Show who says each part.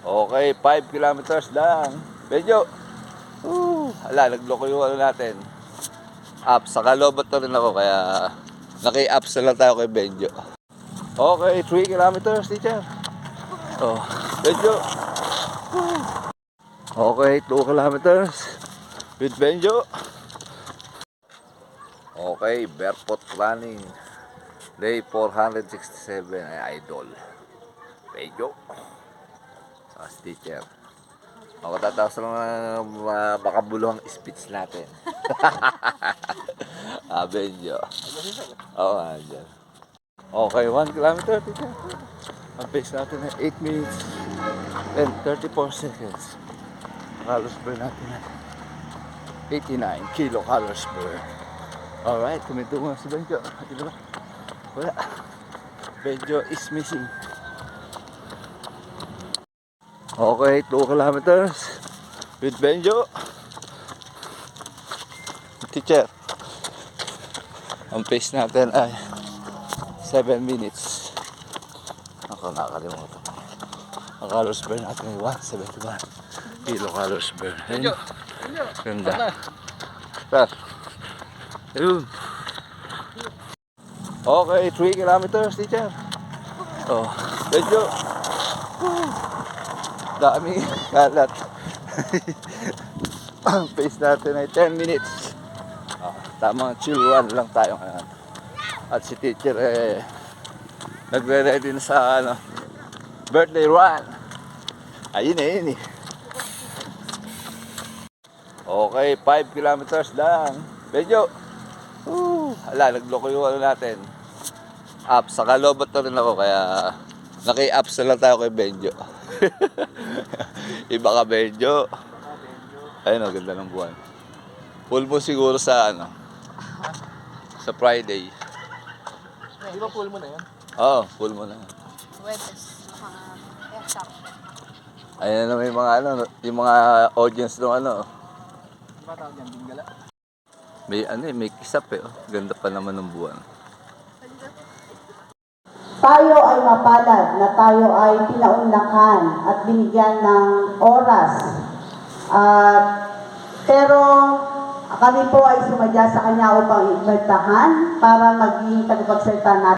Speaker 1: Okay, 5 kilometers lang. Medyo, nagloko yung ano natin. Up, saka lobot na rin ako, kaya naki-ups na lang tayo kay Benjo. Okay, 3 kilometers, teacher. Oh, Benjo. Okay, 2 kilometers with Benjo. Okay, barefoot running. Day 467, ay idol. Benjo. Saka teacher. Ako tataas lang ng makabuluhang speech natin. Benjo. Oo, dyan. Okay, 1 kilometer, teacher. Ang pace natin ay 8 minutes and 34 seconds. Calories burn natin na 89 kilocalories burn. Alright, kuminto mo si Benjo. Diba? Wala. Benjo is missing. Okay, 2 kilometers with Benjo. Teacher, ang pace natin ay 7 minutes. Ako, nakakalimutan. Ang calories burn natin ay 171 kilocalories burn. Ayun. Ganda. Sir. Ayun. Okay, 3 kilometers, teacher. Oh, Benjo. Dami kalat. Ang pace natin ay 10 minutes. Tamang chill run lang tayo ngayon. At si teacher nagre-ready na sa birthday run. Ayun eh. Okay, 5 kilometers lang. Benjo. Nagloko yung ano natin. Up, saka lobot na rin ako, kaya naki-ups na lang tayo kay Benjo. Iba ka, Benjo. Ayun, ganda ng buwan. Full mo siguro sa sa Friday.
Speaker 2: Di ba full mo na yun?
Speaker 1: Oo, full mo na.
Speaker 3: Webes.
Speaker 1: Ayun na may mga yung mga audience ng
Speaker 2: Di ba tawag yan? Bingala?
Speaker 1: may kisap eh. Ganda pa naman ng buwan.
Speaker 4: Tayo ay mapalad na tayo ay pinaunlakan at binigyan ng oras. Pero kami po ay sumadya sa kanya upang imbitahan para maging tagapagsalita natin.